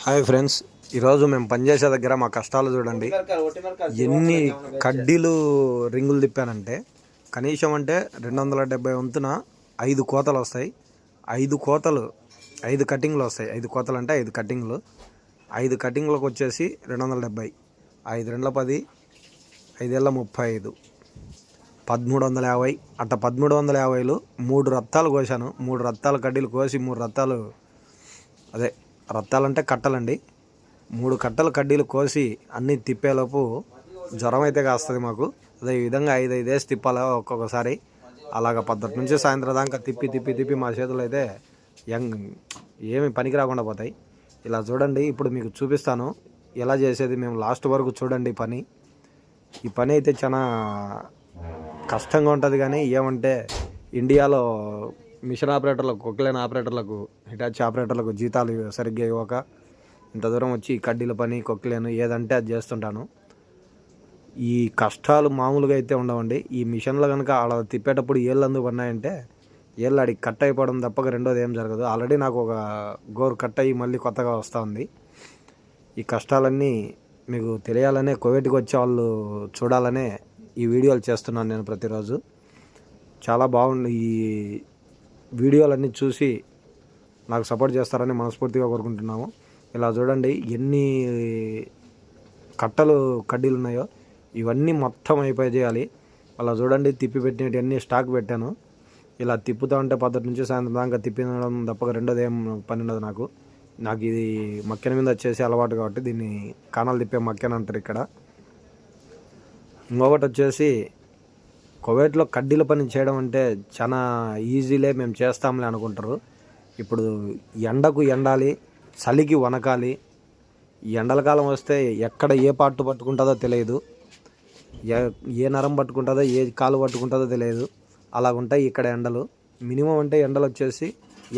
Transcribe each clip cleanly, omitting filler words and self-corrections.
Hi friends, ఈరోజు మేము పనిచేసే దగ్గర మా కష్టాలు చూడండి. ఎన్ని కడ్డీలు రింగులు తిప్పానంటే కనీసం అంటే 270 వంతున 5 కోతలు వస్తాయి. 5 కోతలు 5 కటింగ్లు వస్తాయి. 5 కోతలు అంటే 5 కటింగ్లు. 5 కటింగ్లకు వచ్చేసి 270. 5 2 10, 5 35, 1350. అట్ట 1350లో 3 రత్తాలు కోసాను. 3 రత్తాల కడ్డీలు కోసి 3 రత్తాలు రత్తాలంటే కట్టలండి. 3 కట్టల కడ్డీలు కోసి అన్నీ తిప్పేలోపు జ్వరం అయితే కాస్తుంది మాకు. అదే ఈ విధంగా 5 వేసి తిప్పాలా ఒక్కొక్కసారి. అలాగ పొద్దుటి నుంచి సాయంత్రం దాకా తిప్పి మా చేతులు అయితే ఏమి పనికి రాకుండా పోతాయి. ఇలా చూడండి, ఇప్పుడు మీకు చూపిస్తాను ఎలా చేసేది. మేము లాస్ట్ వరకు చూడండి పని. ఈ పని అయితే చాలా కష్టంగా ఉంటుంది, కానీ ఏమంటే ఇండియాలో మిషన్ ఆపరేటర్లకు, కొక్లైన్ ఆపరేటర్లకు, హిటాచి ఆపరేటర్లకు జీతాలు సరిగ్గా ఇవ్వక ఇంత దూరం వచ్చి కడ్డీల పని, కొక్లైన్ ఏదంటే అది చేస్తుంటాను. ఈ కష్టాలు మామూలుగా అయితే ఉండవండి. ఈ మిషన్లో కనుక అలా తిప్పేటప్పుడు ఏళ్ళు అందుకు పడినాయంటే ఏళ్ళు అడిగి కట్ అయిపోవడం తప్పక రెండోది ఏం జరగదు. ఆల్రెడీ నాకు ఒక గోరు కట్ అయ్యి మళ్ళీ కొత్తగా వస్తూ ఉంది. ఈ కష్టాలన్నీ మీకు తెలియాలనే, కువైట్కి వచ్చే వాళ్ళు చూడాలనే ఈ వీడియోలు చేస్తున్నాను నేను ప్రతిరోజు. చాలా బాగుంది. ఈ వీడియోలన్నీ చూసి నాకు సపోర్ట్ చేస్తారని మనస్ఫూర్తిగా కోరుకుంటున్నాము. ఇలా చూడండి ఎన్ని కట్టలు కడ్డీలు ఉన్నాయో ఇవన్నీ మొత్తం అయిపోయి చేయాలి. అలా చూడండి, తిప్పి పెట్టినవన్నీ స్టాక్ పెట్టాను. ఇలా తిప్పుతూ ఉంటే పొద్దుటి నుంచి సాయంత్రం దాకా తిప్పడం తప్పక రెండోది ఏం పని ఉండదు నాకు ఇది మక్కెన మీద వచ్చేసి అలవాటు కాబట్టి దీన్ని కానాలు తిప్పే మక్కెన అంటారు ఇక్కడ. ఇంకొకటి వచ్చేసి కువైట్లో కడ్డీల పని చేయడం అంటే చాలా ఈజీలే, మేము చేస్తాంలే అనుకుంటారు. ఇప్పుడు ఎండకు ఎండాలి, చలికి వనకాలి. ఈ ఎండల కాలం వస్తే ఎక్కడ ఏ పార్ట్ పట్టుకుంటుందో తెలియదు, ఏ నరం పట్టుకుంటుందో, ఏ కాలు పట్టుకుంటుందో తెలియదు. అలాగుంటాయి ఇక్కడ ఎండలు. మినిమం అంటే ఎండలు వచ్చేసి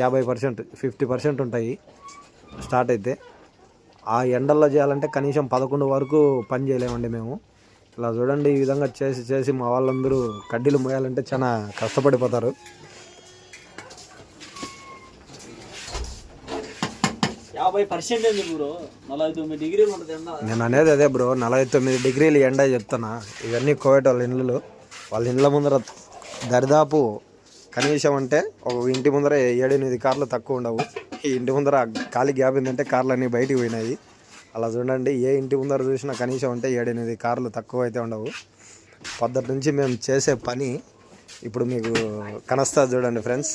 50%, 50% ఉంటాయి స్టార్ట్ అయితే. ఆ ఎండల్లో చేయాలంటే కనీసం 11 వరకు పని చేయలేమండి మేము. ఇలా చూడండి, ఈ విధంగా చేసి మా వాళ్ళందరూ కడ్డీలు మోయాలంటే చాలా కష్టపడిపోతారు. నేను అనేది అదే బ్రో, 49 డిగ్రీలు ఎండ చెప్తున్నా. ఇవన్నీ కువైట్ వాళ్ళ ఇండ్లు. వాళ్ళ ఇండ్ల ముందర దరిదాపు కనీసం అంటే ఒక ఇంటి ముందర 7-8 కార్లు తక్కువ ఉండవు. ఈ ఇంటి ముందర ఖాళీ గ్యాప్ ఏంటంటే కార్లు అన్నీ బయటికి పోయినాయి. అలా చూడండి, ఏ ఇంటి ముందర చూసినా కనీసం అంటే 7-8 కార్లు తక్కువ అయితే ఉండవు. పొద్దుటి నుంచి మేము చేసే పని ఇప్పుడు మీకు కనస్తా చూడండి ఫ్రెండ్స్.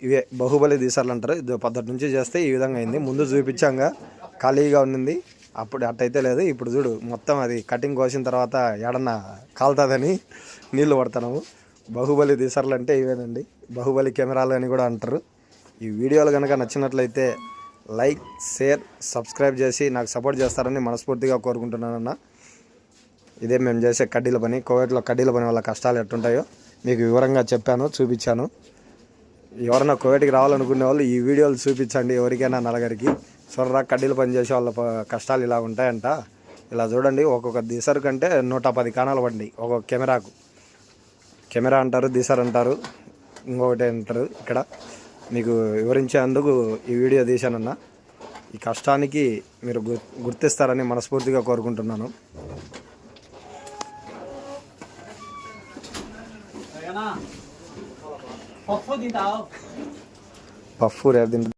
ఇవే బాహుబలి దీసార్లు అంటారు. ఇది పొద్దుటి నుంచి చేస్తే ఈ విధంగా అయింది. ముందు చూపించాంగా ఖాళీగా ఉన్నింది, అప్పుడు అట్టయితే లేదు. ఇప్పుడు చూడు, మొత్తం అది కటింగ్ కోసిన తర్వాత ఏడన్నా కాలుతుందని నీళ్లు పడుతున్నాము. బాహుబలి దీసార్లు అంటే ఇవేనండి, బాహుబలి కెమెరాలు అని కూడా అంటారు. ఈ వీడియోలు కనుక నచ్చినట్లయితే లైక్, షేర్, సబ్స్క్రైబ్ చేసి నాకు సపోర్ట్ చేస్తారని మనస్ఫూర్తిగా కోరుకుంటున్నానన్న. ఇదే మేము చేసే కడ్డీల పని. కువైట్లో కడ్డీల పని వల్ల కష్టాలు ఎట్టుంటాయో మీకు వివరంగా చెప్పాను, చూపించాను. ఎవరైనా కువైట్కి రావాలనుకునే వాళ్ళు ఈ వీడియోలు చూపించండి ఎవరికైనా నలుగురికి. చూడరా, కడ్డీల పని చేసే వాళ్ళ కష్టాలు ఇలా ఉంటాయంట. ఇలా చూడండి, ఒక్కొక్క దిసర్ కంటే 110 కాణాలు పడి ఒక్కొక్క కెమెరాకు. కెమెరా అంటారు, దిసర్ అంటారు, ఇంకొకటి అంటారు. ఇక్కడ మీకు వివరించేందుకు ఈ వీడియో తీశానన్న. ఈ కష్టానికి మీరు గుర్తిస్తారని మనస్ఫూర్తిగా కోరుకుంటున్నాను. పఫ్ఫు రేపు